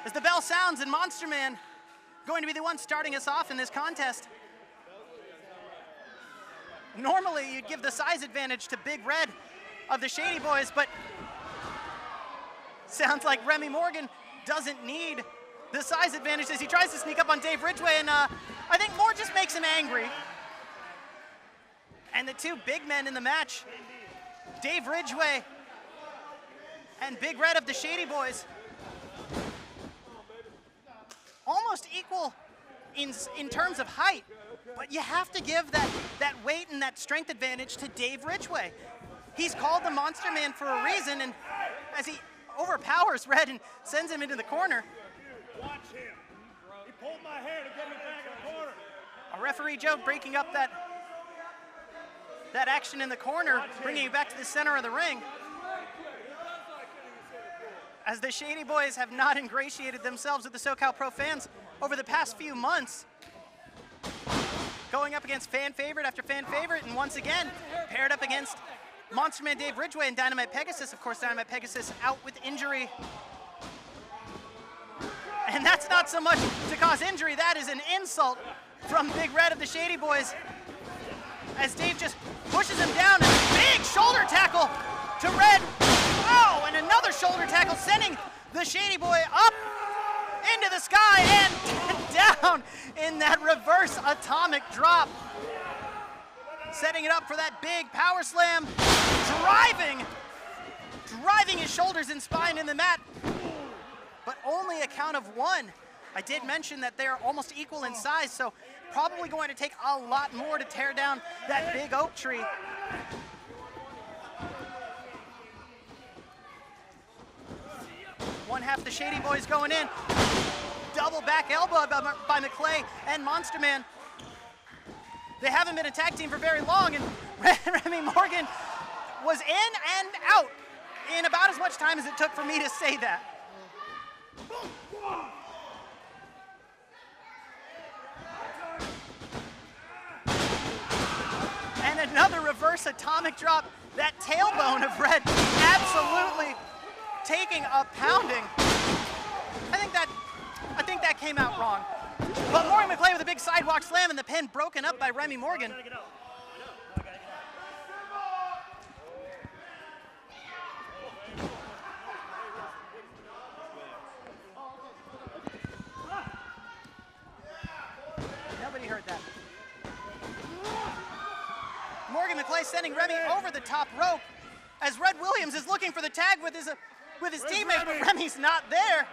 As the bell sounds and Monsterman going to be the one starting us off in this contest. Normally you'd give the size advantage to Big Red of the Shady Boys, but sounds like Remy Morgan doesn't need the size advantage as he tries to sneak up on Dave Ridgway, and I think more just makes him angry. And the two big men in the match, Dave Ridgway and Big Red of the Shady Boys, almost equal in terms of height, but you have to give that weight and that strength advantage to Dave Ridgway. He's called the Monsterman for a reason, and as he overpowers Red and sends him into the corner. Watch him. He pulled my hair to get me back in the corner. A referee Joe breaking up that action in the corner, bringing it back to the center of the ring. As the Shady Boys have not ingratiated themselves with the SoCal Pro fans over the past few months. Going up against fan favorite after fan favorite, and once again, paired up against Monsterman Dave Ridgway and Dynamite Pegasus. Of course, Dynamite Pegasus out with injury. And that's not so much to cause injury, that is an insult from Big Red of the Shady Boys. As Dave just pushes him down, and a big shoulder tackle to Red. Oh, and another shoulder tackle, sending the Shady Boy up into the sky and down in that reverse atomic drop. Setting it up for that big power slam, driving his shoulders and spine in the mat, but only a count of one. I did mention that they're almost equal in size, so probably going to take a lot more to tear down that big oak tree. One half the Shady Boys going in. Double back elbow by Maclea and Monsterman. They haven't been a tag team for very long, and Remy Morgan was in and out in about as much time as it took for me to say that. And another reverse atomic drop. That tailbone of Red absolutely taking a pounding. I think that came out wrong. But Morgan Maclea with a big sidewalk slam, and the pin broken up by Remy Morgan. Nobody heard that. Morgan Maclea sending Remy over the top rope as Red Williams is looking for the tag with his teammate, but Remy's not there.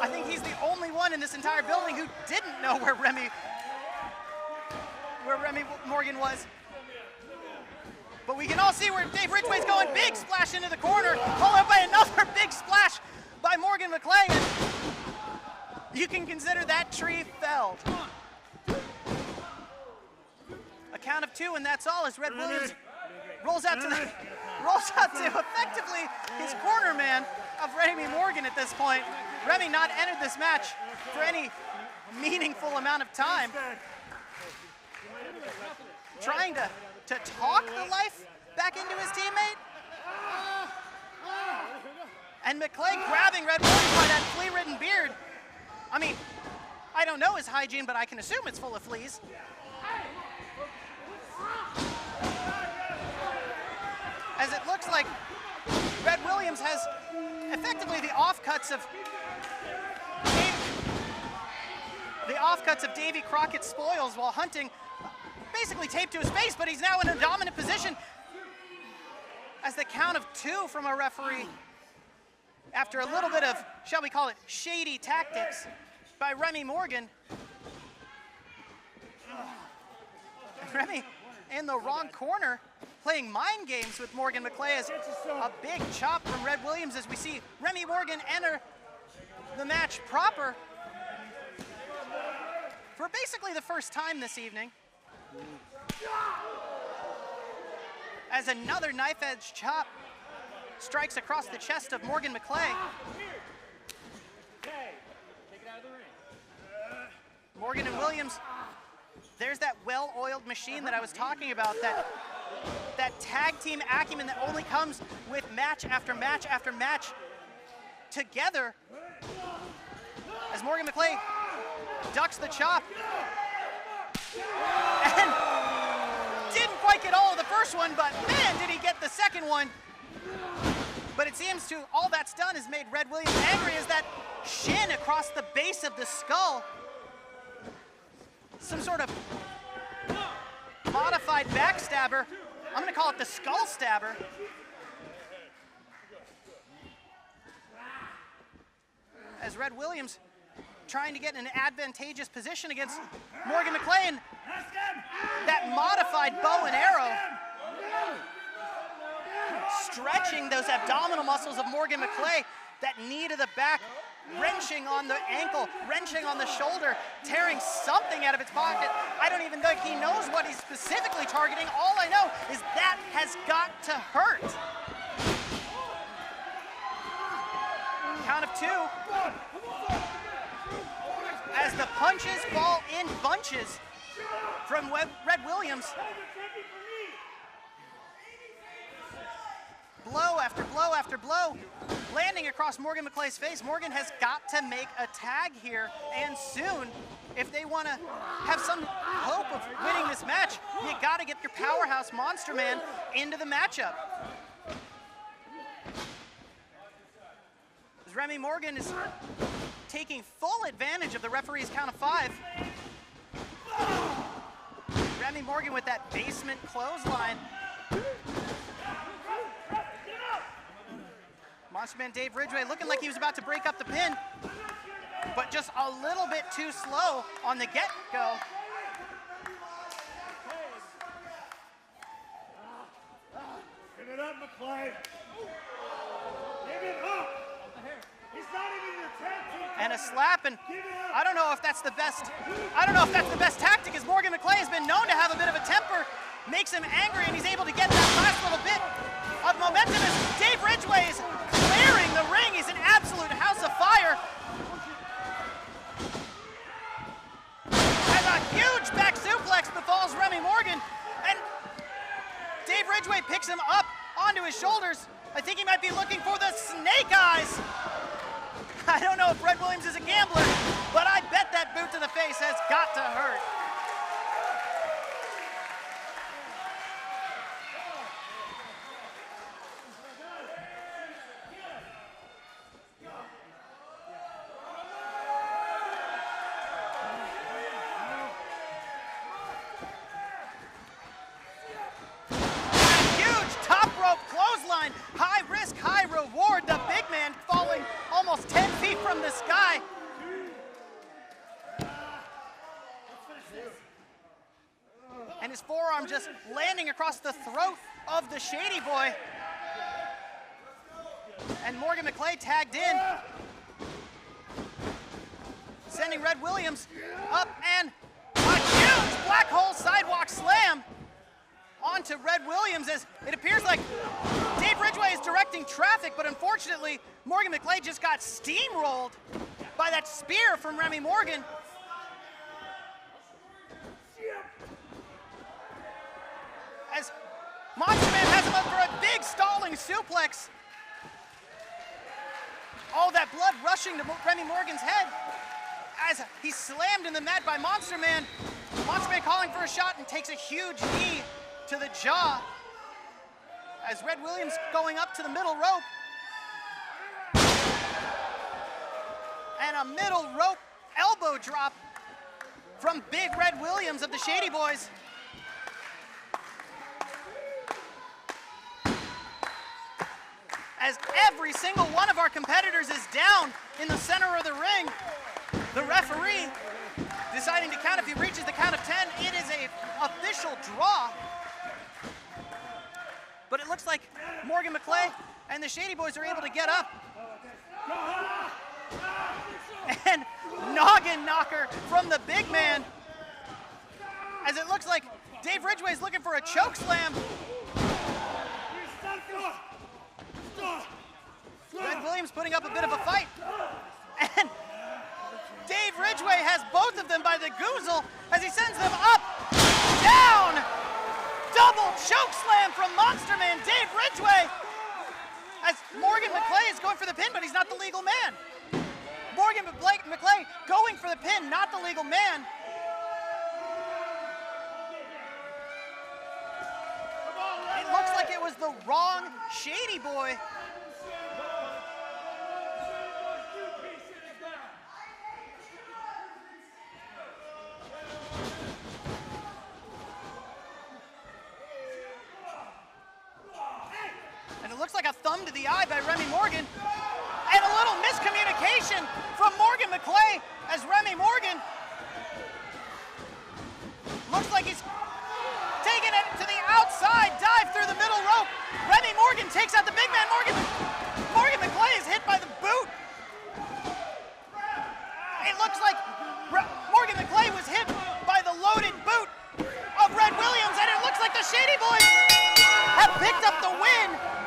I think he's the only one in this entire building who didn't know where Remy Morgan was. But we can all see where Dave Ridgway's going. Big splash into the corner, followed by another big splash by Morgan Maclea. And you can consider that tree felled. A count of two, and that's all as Red Williams rolls out to effectively his corner man of Remy Morgan at this point. Remy not entered this match for any meaningful amount of time. Trying to talk the life back into his teammate. And Maclea grabbing Red Williams by that flea-ridden beard. I mean, I don't know his hygiene, but I can assume it's full of fleas. As it looks like Red Williams has effectively the offcuts of Davy Crockett's spoils while hunting, basically taped to his face, but he's now in a dominant position as the count of two from a referee after a little bit of, shall we call it, shady tactics by Remy Morgan. Remy in the wrong corner, playing mind games with Morgan Maclea as a big chop from Red Williams as we see Remy Morgan enter the match proper for basically the first time this evening. As another knife-edge chop strikes across the chest of Morgan Maclea. Morgan and Williams, there's that well-oiled machine that I was talking about, that tag team acumen that only comes with match after match after match. together as Morgan Maclea ducks the chop. And didn't quite get all of the first one, but man, did he get the second one. But it seems to all that's done is made Red Williams angry as that shin across the base of the skull. Some sort of modified backstabber. I'm gonna call it the skull stabber. As Red Williams trying to get in an advantageous position against Morgan Maclea, and that modified bow and arrow stretching those abdominal muscles of Morgan Maclea, that knee to the back, wrenching on the ankle, wrenching on the shoulder, tearing something out of its pocket. I don't even think he knows what he's specifically targeting. All I know is that has got to hurt. Count of two. As the punches fall in bunches from Red Williams. Blow after blow after blow, landing across Morgan Maclea's face. Morgan has got to make a tag here, and soon, if they want to have some hope of winning this match. You got to get your powerhouse Monsterman into the matchup. As Remy Morgan is taking full advantage of the referee's count of 5. Remy Morgan with that basement clothesline. Monsterman Dave Ridgway looking like he was about to break up the pin, but just a little bit too slow on the get-go. Give it up, Maclea. Give it up. He's not even in the tag team. And a slap, and I don't know if that's the best. I don't know if that's the best tactic, as Morgan Maclea has been known to have a bit of a temper, makes him angry, and he's able to get that last little bit of momentum as Dave Ridgway is clearing the ring. He's an absolute house of fire. As a huge back suplex befalls Remy Morgan, and Dave Ridgway picks him up onto his shoulders. I think he might be looking for the snake eyes. I don't know if Red Williams is a gambler, but I bet that boot to the face has got to hurt. High risk, high reward. The big man falling almost 10 feet from the sky. And his forearm just landing across the throat of the Shady boy. And Morgan Maclea tagged in, sending Red Williams up, and a huge black hole sidewalk slam onto Red Williams, as it appears like Dave Ridgway is directing traffic, but unfortunately, Morgan Maclea just got steamrolled by that spear from Remy Morgan. As Monsterman has him up for a big stalling suplex. All that blood rushing to Remy Morgan's head as he's slammed in the mat by Monsterman. Monsterman calling for a shot and takes a huge knee to the jaw, as Red Williams going up to the middle rope. And a middle rope elbow drop from Big Red Williams of the Shady Boys. As every single one of our competitors is down in the center of the ring, the referee deciding to count. If he reaches the count of 10, it is an official draw. But it looks like Morgan Maclea and the Shady Boys are able to get up. And noggin knocker from the big man, as it looks like Dave Ridgway is looking for a choke slam. Red Williams putting up a bit of a fight. And Dave Ridgway has both of them by the goozle as he sends them up, down. Double choke slam from Monsterman Dave Ridgway. as Morgan Maclea is going for the pin, but he's not the legal man. Morgan Maclea going for the pin, not the legal man. It looks like it was the wrong Shady Boy. And it looks like a thumb to the eye by Remy Morgan. And a little miscommunication from Morgan Maclea as Remy Morgan looks like he's taking it to the outside, dive through the middle rope. Remy Morgan takes out